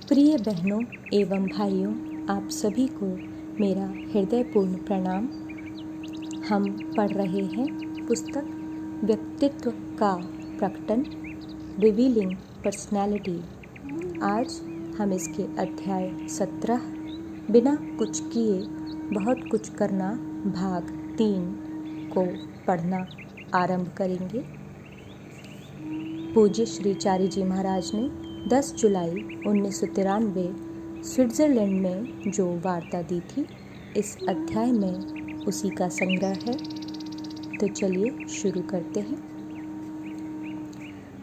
प्रिय बहनों एवं भाइयों, आप सभी को मेरा हृदयपूर्ण प्रणाम। हम पढ़ रहे हैं पुस्तक व्यक्तित्व का प्रकटन, रिवीलिंग पर्सनैलिटी। आज हम इसके अध्याय 17 बिना कुछ किए बहुत कुछ करना भाग 3 को पढ़ना आरंभ करेंगे। पूज्य श्री चारी जी महाराज ने 10 जुलाई 1993 स्विट्ज़रलैंड में जो वार्ता दी थी, इस अध्याय में उसी का संग्रह है। तो चलिए शुरू करते हैं।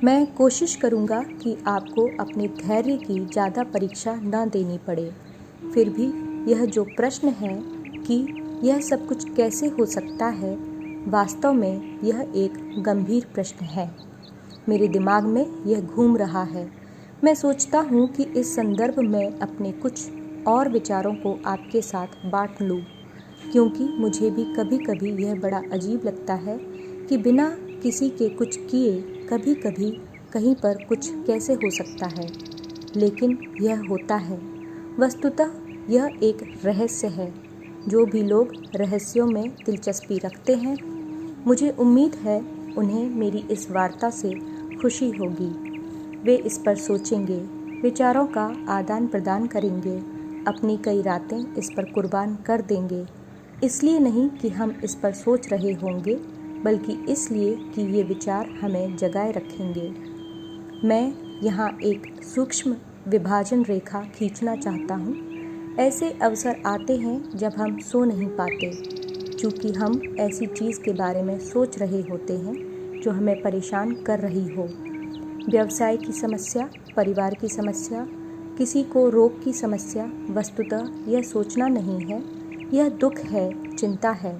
मैं कोशिश करूंगा कि आपको अपने धैर्य की ज़्यादा परीक्षा न देनी पड़े। फिर भी यह जो प्रश्न है कि यह सब कुछ कैसे हो सकता है, वास्तव में यह एक गंभीर प्रश्न है। मेरे दिमाग में यह घूम रहा है। मैं सोचता हूँ कि इस संदर्भ में अपने कुछ और विचारों को आपके साथ बांट लूँ, क्योंकि मुझे भी कभी कभी यह बड़ा अजीब लगता है कि बिना किसी के कुछ किए कभी कभी कहीं पर कुछ कैसे हो सकता है, लेकिन यह होता है। वस्तुतः यह एक रहस्य है। जो भी लोग रहस्यों में दिलचस्पी रखते हैं, मुझे उम्मीद है उन्हें मेरी इस वार्ता से खुशी होगी। वे इस पर सोचेंगे, विचारों का आदान प्रदान करेंगे, अपनी कई रातें इस पर कुर्बान कर देंगे। इसलिए नहीं कि हम इस पर सोच रहे होंगे, बल्कि इसलिए कि ये विचार हमें जगाए रखेंगे। मैं यहाँ एक सूक्ष्म विभाजन रेखा खींचना चाहता हूँ। ऐसे अवसर आते हैं जब हम सो नहीं पाते, चूँकि हम ऐसी चीज़ के बारे में सोच रहे होते हैं जो हमें परेशान कर रही हो। व्यवसाय की समस्या, परिवार की समस्या, किसी को रोग की समस्या। वस्तुतः यह सोचना नहीं है, यह दुख है, चिंता है।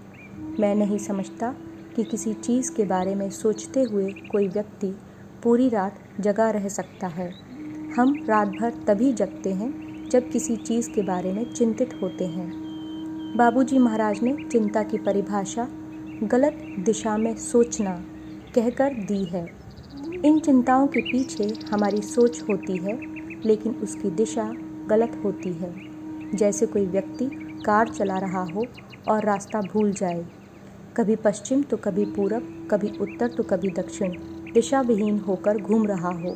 मैं नहीं समझता कि किसी चीज़ के बारे में सोचते हुए कोई व्यक्ति पूरी रात जगा रह सकता है। हम रात भर तभी जगते हैं जब किसी चीज़ के बारे में चिंतित होते हैं। बाबूजी महाराज ने चिंता की परिभाषा गलत दिशा में सोचना कहकर दी है। इन चिंताओं के पीछे हमारी सोच होती है, लेकिन उसकी दिशा गलत होती है। जैसे कोई व्यक्ति कार चला रहा हो और रास्ता भूल जाए, कभी पश्चिम तो कभी पूरब, कभी उत्तर तो कभी दक्षिण, दिशाविहीन होकर घूम रहा हो।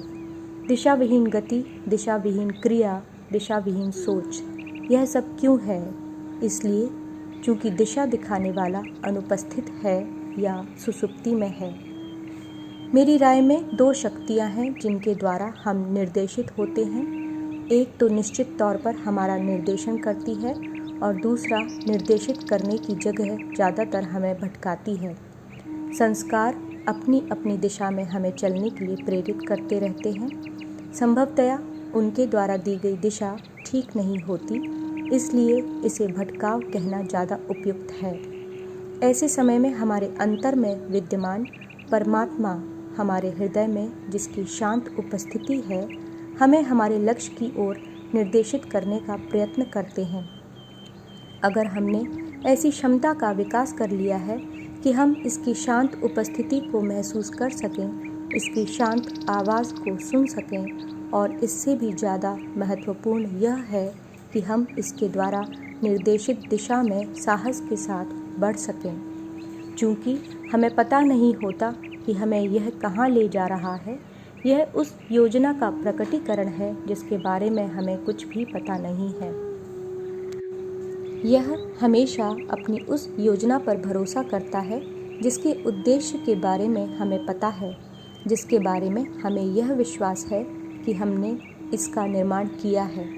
दिशाविहीन गति, दिशाविहीन क्रिया, दिशाविहीन सोच। यह सब क्यों है? इसलिए चूँकि दिशा दिखाने वाला अनुपस्थित है या सुसुप्ति में है। मेरी राय में 2 शक्तियाँ हैं जिनके द्वारा हम निर्देशित होते हैं। एक तो निश्चित तौर पर हमारा निर्देशन करती है और दूसरा निर्देशित करने की जगह ज़्यादातर हमें भटकाती है। संस्कार अपनी अपनी दिशा में हमें चलने के लिए प्रेरित करते रहते हैं। संभवतया उनके द्वारा दी गई दिशा ठीक नहीं होती, इसलिए इसे भटकाव कहना ज़्यादा उपयुक्त है। ऐसे समय में हमारे अंतर में विद्यमान परमात्मा हमारे हृदय में, जिसकी शांत उपस्थिति है, हमें हमारे लक्ष्य की ओर निर्देशित करने का प्रयत्न करते हैं। अगर हमने ऐसी क्षमता का विकास कर लिया है कि हम इसकी शांत उपस्थिति को महसूस कर सकें, इसकी शांत आवाज़ को सुन सकें, और इससे भी ज़्यादा महत्वपूर्ण यह है कि हम इसके द्वारा निर्देशित दिशा में साहस के साथ बढ़ सकें। चूँकि हमें पता नहीं होता कि हमें यह कहाँ ले जा रहा है, यह उस योजना का प्रकटीकरण है जिसके बारे में हमें कुछ भी पता नहीं है। यह हमेशा अपनी उस योजना पर भरोसा करता है जिसके उद्देश्य के बारे में हमें पता है, जिसके बारे में हमें यह विश्वास है कि हमने इसका निर्माण किया है।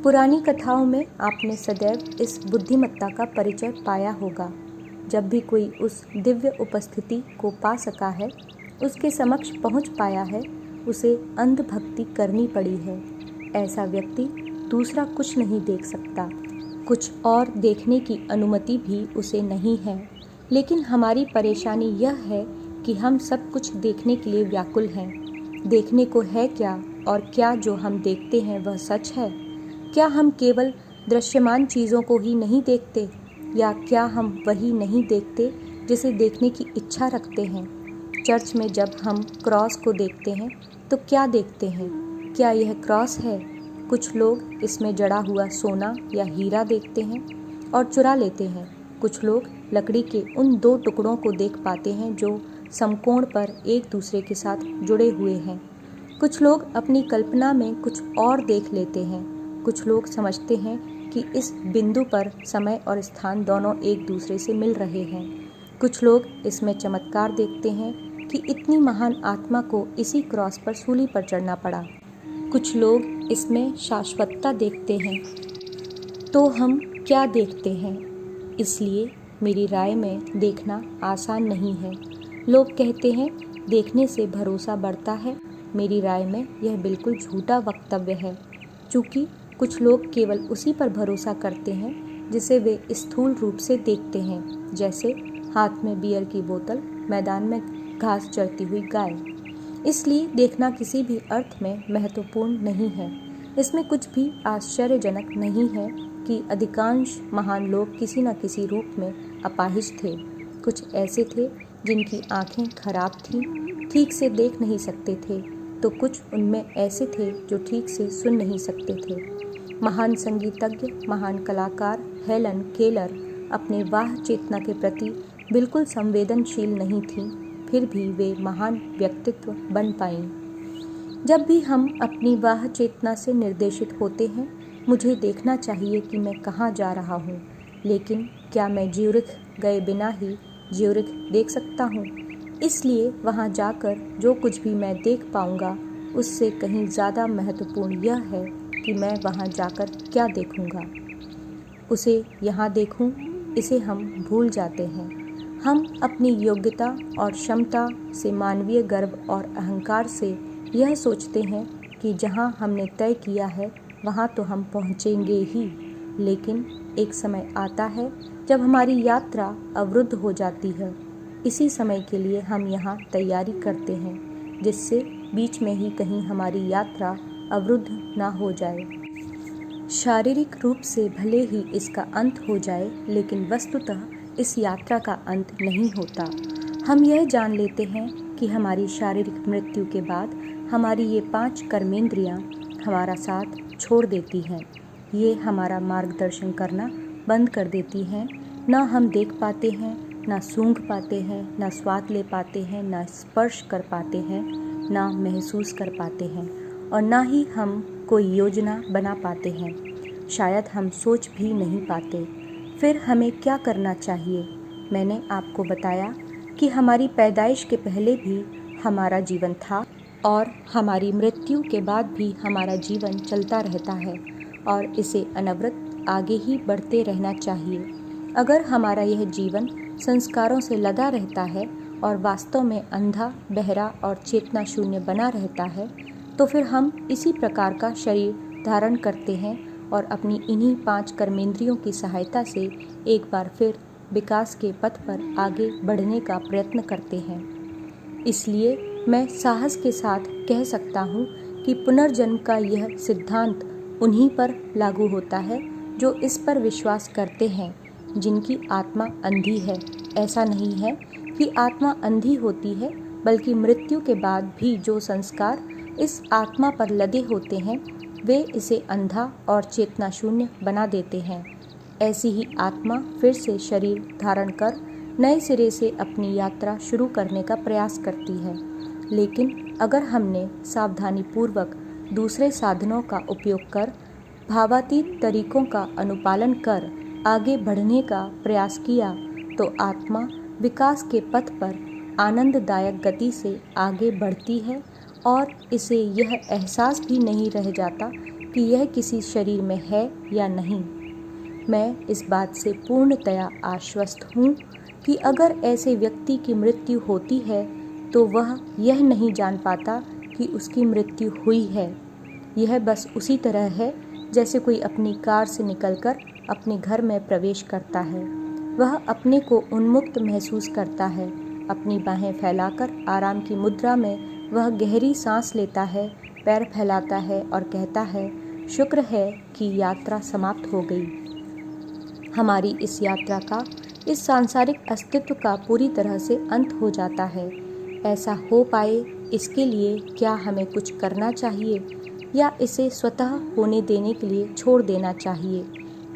पुरानी कथाओं में आपने सदैव इस बुद्धिमत्ता का परिचय पाया होगा। जब भी कोई उस दिव्य उपस्थिति को पा सका है, उसके समक्ष पहुंच पाया है, उसे अंधभक्ति करनी पड़ी है। ऐसा व्यक्ति दूसरा कुछ नहीं देख सकता, कुछ और देखने की अनुमति भी उसे नहीं है। लेकिन हमारी परेशानी यह है कि हम सब कुछ देखने के लिए व्याकुल हैं। देखने को है क्या, और क्या जो हम देखते हैं वह सच है? क्या हम केवल दृश्यमान चीज़ों को ही नहीं देखते, या क्या हम वही नहीं देखते जिसे देखने की इच्छा रखते हैं? चर्च में जब हम क्रॉस को देखते हैं तो क्या देखते हैं? क्या यह क्रॉस है? कुछ लोग इसमें जड़ा हुआ सोना या हीरा देखते हैं और चुरा लेते हैं। कुछ लोग लकड़ी के उन दो टुकड़ों को देख पाते हैं जो समकोण पर एक दूसरे के साथ जुड़े हुए हैं। कुछ लोग अपनी कल्पना में कुछ और देख लेते हैं। कुछ लोग समझते हैं कि इस बिंदु पर समय और स्थान दोनों एक दूसरे से मिल रहे हैं। कुछ लोग इसमें चमत्कार देखते हैं कि इतनी महान आत्मा को इसी क्रॉस पर सूली पर चढ़ना पड़ा। कुछ लोग इसमें शाश्वतता देखते हैं। तो हम क्या देखते हैं? इसलिए मेरी राय में देखना आसान नहीं है। लोग कहते हैं देखने से भरोसा बढ़ता है। मेरी राय में यह बिल्कुल झूठा वक्तव्य है, क्योंकि कुछ लोग केवल उसी पर भरोसा करते हैं जिसे वे स्थूल रूप से देखते हैं, जैसे हाथ में बियर की बोतल, मैदान में घास चरती हुई गाय। इसलिए देखना किसी भी अर्थ में महत्वपूर्ण नहीं है। इसमें कुछ भी आश्चर्यजनक नहीं है कि अधिकांश महान लोग किसी न किसी रूप में अपाहिज थे। कुछ ऐसे थे जिनकी आंखें खराब थीं, ठीक से देख नहीं सकते थे, तो कुछ उनमें ऐसे थे जो ठीक से सुन नहीं सकते थे। महान संगीतज्ञ, महान कलाकार हेलन केलर अपने वाह चेतना के प्रति बिल्कुल संवेदनशील नहीं थीं, फिर भी वे महान व्यक्तित्व बन पाईं। जब भी हम अपनी वाह चेतना से निर्देशित होते हैं, मुझे देखना चाहिए कि मैं कहाँ जा रहा हूँ, लेकिन क्या मैं ज्यूरिख गए बिना ही ज्यूरिख देख सकता हूँ? इसलिए वहाँ जाकर जो कुछ भी मैं देख पाऊँगा, उससे कहीं ज़्यादा महत्वपूर्ण यह है कि मैं वहाँ जाकर क्या देखूँगा। उसे यहाँ देखूँ, इसे हम भूल जाते हैं। हम अपनी योग्यता और क्षमता से, मानवीय गर्व और अहंकार से यह सोचते हैं कि जहाँ हमने तय किया है वहाँ तो हम पहुँचेंगे ही, लेकिन एक समय आता है जब हमारी यात्रा अवरुद्ध हो जाती है। इसी समय के लिए हम यहाँ तैयारी करते हैं, जिससे बीच में ही कहीं हमारी यात्रा अवरुद्ध ना हो जाए। शारीरिक रूप से भले ही इसका अंत हो जाए, लेकिन वस्तुतः इस यात्रा का अंत नहीं होता। हम यह जान लेते हैं कि हमारी शारीरिक मृत्यु के बाद हमारी ये 5 कर्मेंद्रियां हमारा साथ छोड़ देती हैं। ये हमारा मार्गदर्शन करना बंद कर देती हैं। ना हम देख पाते हैं, ना सूंघ पाते हैं, ना स्वाद ले पाते हैं, ना स्पर्श कर पाते हैं, ना महसूस कर पाते हैं, और ना ही हम कोई योजना बना पाते हैं। शायद हम सोच भी नहीं पाते। फिर हमें क्या करना चाहिए? मैंने आपको बताया कि हमारी पैदाइश के पहले भी हमारा जीवन था और हमारी मृत्यु के बाद भी हमारा जीवन चलता रहता है और इसे अनवरत आगे ही बढ़ते रहना चाहिए। अगर हमारा यह जीवन संस्कारों से लदा रहता है और वास्तव में अंधा, बहरा और चेतना शून्य बना रहता है, तो फिर हम इसी प्रकार का शरीर धारण करते हैं और अपनी इन्हीं 5 कर्मेंद्रियों की सहायता से एक बार फिर विकास के पथ पर आगे बढ़ने का प्रयत्न करते हैं। इसलिए मैं साहस के साथ कह सकता हूँ कि पुनर्जन्म का यह सिद्धांत उन्हीं पर लागू होता है जो इस पर विश्वास करते हैं, जिनकी आत्मा अंधी है। ऐसा नहीं है कि आत्मा अंधी होती है, बल्कि मृत्यु के बाद भी जो संस्कार इस आत्मा पर लदे होते हैं, वे इसे अंधा और चेतना शून्य बना देते हैं। ऐसी ही आत्मा फिर से शरीर धारण कर नए सिरे से अपनी यात्रा शुरू करने का प्रयास करती है। लेकिन अगर हमने सावधानीपूर्वक दूसरे साधनों का उपयोग कर, भावातीत तरीकों का अनुपालन कर आगे बढ़ने का प्रयास किया, तो आत्मा विकास के पथ पर आनंददायक गति से आगे बढ़ती है और इसे यह एहसास भी नहीं रह जाता कि यह किसी शरीर में है या नहीं। मैं इस बात से पूर्णतया आश्वस्त हूँ कि अगर ऐसे व्यक्ति की मृत्यु होती है तो वह यह नहीं जान पाता कि उसकी मृत्यु हुई है। यह बस उसी तरह है जैसे कोई अपनी कार से निकलकर अपने घर में प्रवेश करता है। वह अपने को उन्मुक्त महसूस करता है। अपनी बाहें फैलाकर आराम की मुद्रा में वह गहरी सांस लेता है, पैर फैलाता है और कहता है, शुक्र है कि यात्रा समाप्त हो गई। हमारी इस यात्रा का, इस सांसारिक अस्तित्व का पूरी तरह से अंत हो जाता है। ऐसा हो पाए इसके लिए क्या हमें कुछ करना चाहिए? या इसे स्वतः होने देने के लिए छोड़ देना चाहिए?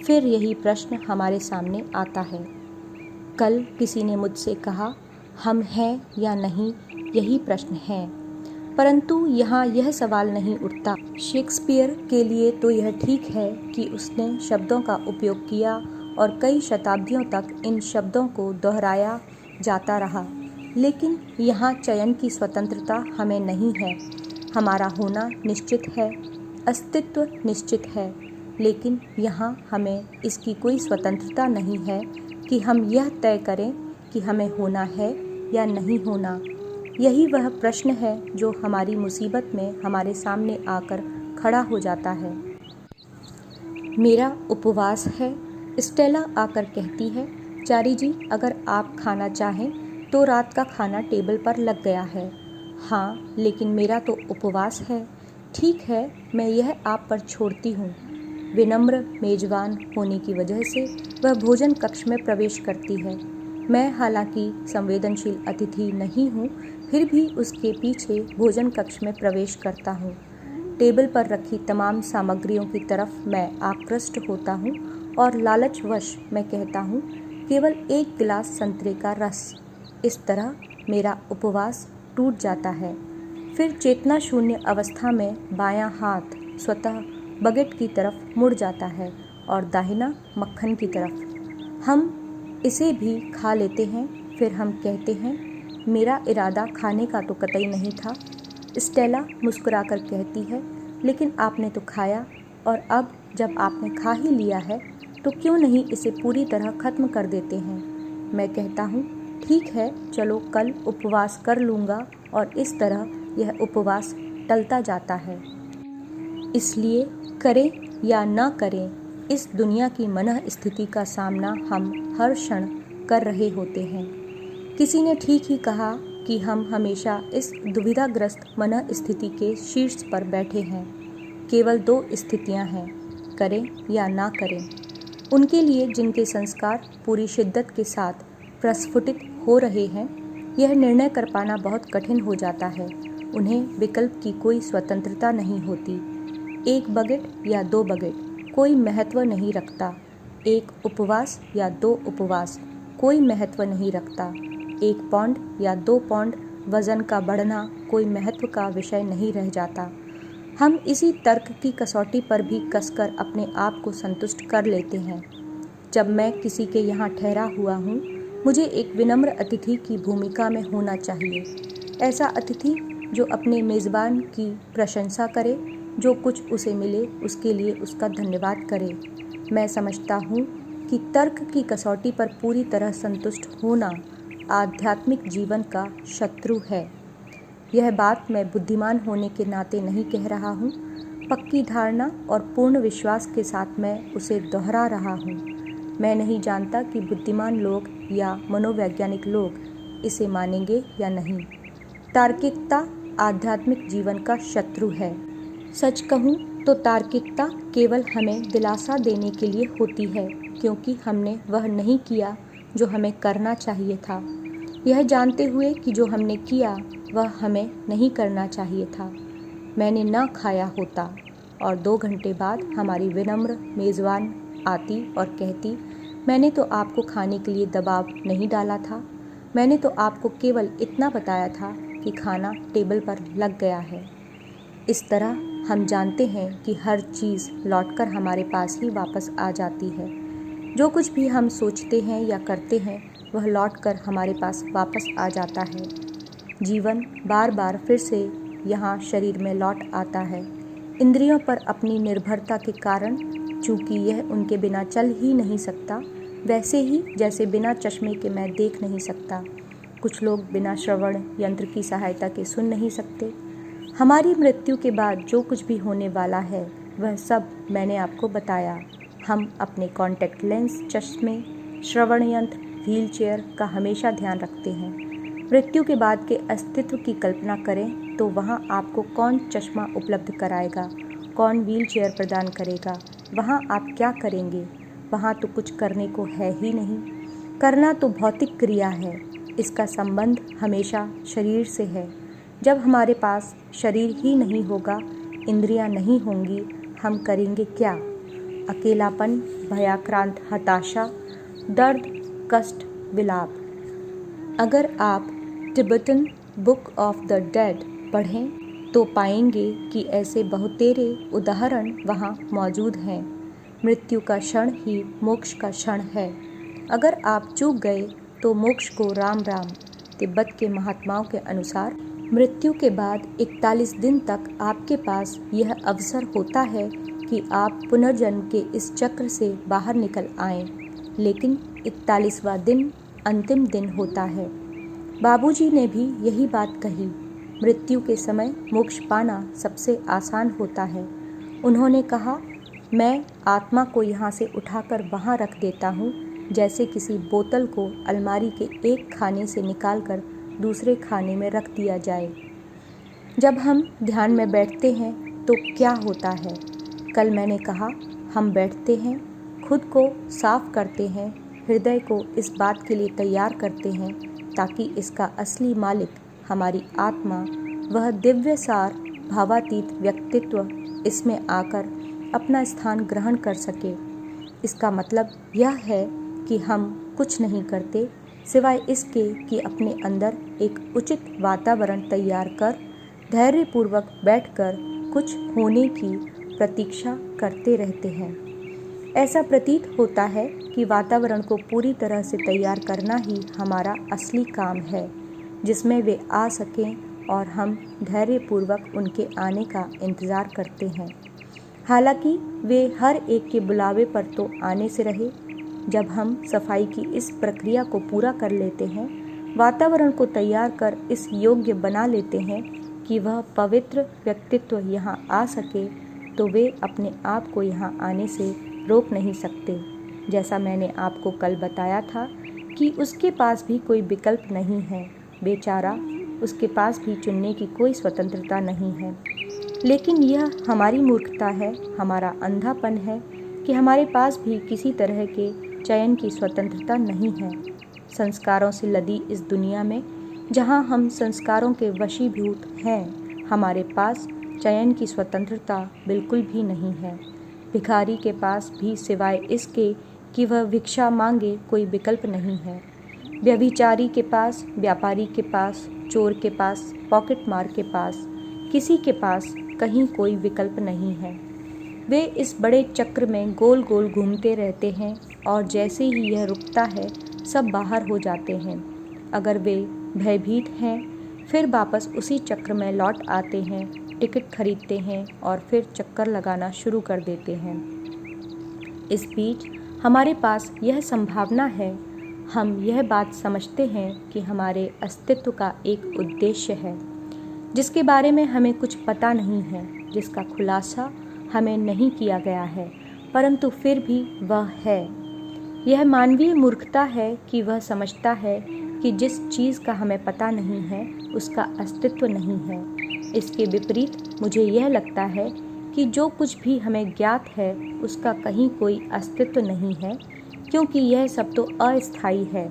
फिर यही प्रश्न हमारे सामने आता है। कल किसी ने मुझसे कहा, हम हैं या नहीं, यही प्रश्न है। परंतु यहाँ यह सवाल नहीं उठता। शेक्सपियर के लिए तो यह ठीक है कि उसने शब्दों का उपयोग किया और कई शताब्दियों तक इन शब्दों को दोहराया जाता रहा, लेकिन यहाँ चयन की स्वतंत्रता हमें नहीं है। हमारा होना निश्चित है, अस्तित्व निश्चित है, लेकिन यहाँ हमें इसकी कोई स्वतंत्रता नहीं है कि हम यह तय करें कि हमें होना है या नहीं होना। यही वह प्रश्न है जो हमारी मुसीबत में हमारे सामने आकर खड़ा हो जाता है। मेरा उपवास है, स्टेला आकर कहती है। चारी जी, अगर आप खाना चाहें तो रात का खाना टेबल पर लग गया है। हाँ, लेकिन मेरा तो उपवास है। ठीक है, मैं यह आप पर छोड़ती हूँ। विनम्र मेजबान होने की वजह से वह भोजन कक्ष में प्रवेश करती है। मैं हालांकि संवेदनशील अतिथि नहीं हूँ, फिर भी उसके पीछे भोजन कक्ष में प्रवेश करता हूँ। टेबल पर रखी तमाम सामग्रियों की तरफ मैं आकृष्ट होता हूँ और लालचवश मैं कहता हूँ, केवल एक गिलास संतरे का रस। इस तरह मेरा उपवास टूट जाता है। फिर चेतना शून्य अवस्था में बायां हाथ स्वतः बकेट की तरफ मुड़ जाता है और दाहिना मक्खन की तरफ। हम इसे भी खा लेते हैं। फिर हम कहते हैं, मेरा इरादा खाने का तो कतई नहीं था। स्टेला मुस्कुराकर कहती है, लेकिन आपने तो खाया, और अब जब आपने खा ही लिया है तो क्यों नहीं इसे पूरी तरह खत्म कर देते हैं। मैं कहता हूँ, ठीक है, चलो कल उपवास कर लूँगा, और इस तरह यह उपवास टलता जाता है। इसलिए करें या ना करें, इस दुनिया की मनः स्थिति का सामना हम हर क्षण कर रहे होते हैं। किसी ने ठीक ही कहा कि हम हमेशा इस दुविधाग्रस्त मनः स्थिति के शीर्ष पर बैठे हैं। केवल दो स्थितियां हैं, करें या ना करें। उनके लिए जिनके संस्कार पूरी शिद्दत के साथ प्रस्फुटित हो रहे हैं, यह निर्णय कर पाना बहुत कठिन हो जाता है। उन्हें विकल्प की कोई स्वतंत्रता नहीं होती। एक बकेट या दो बकेट कोई महत्व नहीं रखता। एक उपवास या दो उपवास कोई महत्व नहीं रखता। 1 पौंड या 2 पौंड वज़न का बढ़ना कोई महत्व का विषय नहीं रह जाता। हम इसी तर्क की कसौटी पर भी कसकर अपने आप को संतुष्ट कर लेते हैं। जब मैं किसी के यहाँ ठहरा हुआ हूँ, मुझे एक विनम्र अतिथि की भूमिका में होना चाहिए। ऐसा अतिथि जो अपने मेज़बान की प्रशंसा करे, जो कुछ उसे मिले उसके लिए उसका धन्यवाद करे। मैं समझता हूँ कि तर्क की कसौटी पर पूरी तरह संतुष्ट होना आध्यात्मिक जीवन का शत्रु है। यह बात मैं बुद्धिमान होने के नाते नहीं कह रहा हूँ। पक्की धारणा और पूर्ण विश्वास के साथ मैं उसे दोहरा रहा हूँ। मैं नहीं जानता कि बुद्धिमान लोग या मनोवैज्ञानिक लोग इसे मानेंगे या नहीं। तार्किकता आध्यात्मिक जीवन का शत्रु है। सच कहूँ तो तार्किकता केवल हमें दिलासा देने के लिए होती है, क्योंकि हमने वह नहीं किया जो हमें करना चाहिए था, यह जानते हुए कि जो हमने किया वह हमें नहीं करना चाहिए था। मैंने ना खाया होता और 2 घंटे बाद हमारी विनम्र मेज़बान आती और कहती, मैंने तो आपको खाने के लिए दबाव नहीं डाला था, मैंने तो आपको केवल इतना बताया था कि खाना टेबल पर लग गया है। इस तरह हम जानते हैं कि हर चीज़ लौटकर हमारे पास ही वापस आ जाती है। जो कुछ भी हम सोचते हैं या करते हैं वह लौटकर हमारे पास वापस आ जाता है। जीवन बार बार फिर से यहाँ शरीर में लौट आता है। इंद्रियों पर अपनी निर्भरता के कारण, चूँकि यह उनके बिना चल ही नहीं सकता, वैसे ही जैसे बिना चश्मे के मैं देख नहीं सकता। कुछ लोग बिना श्रवण यंत्र की सहायता के सुन नहीं सकते। हमारी मृत्यु के बाद जो कुछ भी होने वाला है वह सब मैंने आपको बताया। हम अपने कॉन्टैक्ट लेंस, चश्मे, श्रवण यंत्र, व्हील चेयर का हमेशा ध्यान रखते हैं। मृत्यु के बाद के अस्तित्व की कल्पना करें तो वहाँ आपको कौन चश्मा उपलब्ध कराएगा, कौन व्हील चेयर प्रदान करेगा, वहाँ आप क्या करेंगे? वहाँ तो कुछ करने को है ही नहीं। करना तो भौतिक क्रिया है। इसका संबंध हमेशा शरीर से है। जब हमारे पास शरीर ही नहीं होगा, इंद्रियां नहीं होंगी, हम करेंगे क्या? अकेलापन, भयाक्रांत हताशा, दर्द, कष्ट, विलाप। अगर आप Tibetan book of the dead पढ़ें तो पाएंगे कि ऐसे बहुतेरे उदाहरण वहाँ मौजूद हैं। मृत्यु का क्षण ही मोक्ष का क्षण है। अगर आप चूक गए तो मोक्ष को राम राम। तिब्बत के महात्माओं के अनुसार मृत्यु के बाद 41 दिन तक आपके पास यह अवसर होता है कि आप पुनर्जन्म के इस चक्र से बाहर निकल आएं, लेकिन 41वां दिन अंतिम दिन होता है। बाबूजी ने भी यही बात कही। मृत्यु के समय मोक्ष पाना सबसे आसान होता है। उन्होंने कहा, मैं आत्मा को यहाँ से उठाकर वहाँ रख देता हूँ, जैसे किसी बोतल को अलमारी के एक खाने से निकालकर दूसरे खाने में रख दिया जाए। जब हम ध्यान में बैठते हैं तो क्या होता है? कल मैंने कहा, हम बैठते हैं, खुद को साफ करते हैं, हृदय को इस बात के लिए तैयार करते हैं ताकि इसका असली मालिक हमारी आत्मा, वह दिव्य सार भावातीत व्यक्तित्व इसमें आकर अपना स्थान ग्रहण कर सके। इसका मतलब यह है कि हम कुछ नहीं करते सिवाय इसके कि अपने अंदर एक उचित वातावरण तैयार कर धैर्यपूर्वक बैठकर कुछ होने की प्रतीक्षा करते रहते हैं। ऐसा प्रतीत होता है कि वातावरण को पूरी तरह से तैयार करना ही हमारा असली काम है, जिसमें वे आ सकें और हम धैर्यपूर्वक उनके आने का इंतज़ार करते हैं। हालांकि वे हर एक के बुलावे पर तो आने से रहे। जब हम सफाई की इस प्रक्रिया को पूरा कर लेते हैं, वातावरण को तैयार कर इस योग्य बना लेते हैं कि वह पवित्र व्यक्तित्व यहाँ आ सके, तो वे अपने आप को यहाँ आने से रोक नहीं सकते। जैसा मैंने आपको कल बताया था कि उसके पास भी कोई विकल्प नहीं है। बेचारा, उसके पास भी चुनने की कोई स्वतंत्रता नहीं है। लेकिन यह हमारी मूर्खता है, हमारा अंधापन है कि हमारे पास भी किसी तरह के चयन की स्वतंत्रता नहीं है। संस्कारों से लदी इस दुनिया में, जहाँ हम संस्कारों के वशीभूत हैं, हमारे पास चयन की स्वतंत्रता बिल्कुल भी नहीं है। भिखारी के पास भी सिवाय इसके कि वह भिक्षा मांगे कोई विकल्प नहीं है। व्यभिचारी के पास, व्यापारी के पास, चोर के पास, पॉकेट मार के पास, किसी के पास कहीं कोई विकल्प नहीं है। वे इस बड़े चक्र में गोल गोल घूमते रहते हैं और जैसे ही यह रुकता है, सब बाहर हो जाते हैं। अगर वे भयभीत हैं, फिर वापस उसी चक्र में लौट आते हैं, टिकट खरीदते हैं और फिर चक्कर लगाना शुरू कर देते हैं। इस बीच हमारे पास यह संभावना है, हम यह बात समझते हैं कि हमारे अस्तित्व का एक उद्देश्य है, जिसके बारे में हमें कुछ पता नहीं है, जिसका खुलासा हमें नहीं किया गया है, परंतु फिर भी वह है। यह मानवीय मूर्खता है कि वह समझता है कि जिस चीज़ का हमें पता नहीं है, उसका अस्तित्व नहीं है। इसके विपरीत मुझे यह लगता है कि जो कुछ भी हमें ज्ञात है, उसका कहीं कोई अस्तित्व नहीं है, क्योंकि यह सब तो अस्थायी है।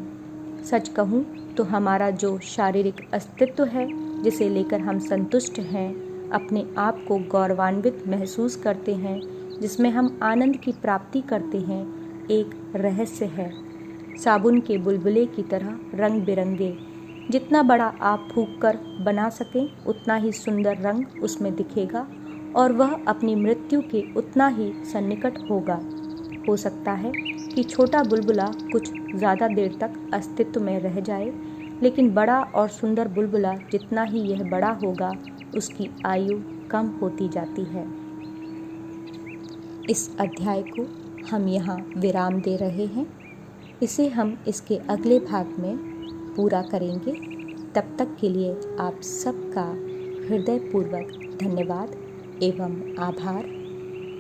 सच कहूँ तो हमारा जो शारीरिक अस्तित्व है, जिसे लेकर हम संतुष्ट हैं, अपने आप को गौरवान्वित महसूस करते हैं, जिसमें हम आनंद की प्राप्ति करते हैं, एक रहस्य है। साबुन के बुलबुले की तरह रंग बिरंगे, जितना बड़ा आप फूंक कर बना सकें, उतना ही सुंदर रंग उसमें दिखेगा और वह अपनी मृत्यु के उतना ही सन्निकट होगा। हो सकता है कि छोटा बुलबुला कुछ ज़्यादा देर तक अस्तित्व में रह जाए, लेकिन बड़ा और सुंदर बुलबुला जितना ही यह बड़ा होगा, उसकी आयु कम होती जाती है। इस अध्याय को हम यहाँ विराम दे रहे हैं। इसे हम इसके अगले भाग में पूरा करेंगे। तब तक के लिए आप सबका हृदयपूर्वक धन्यवाद एवं आभार।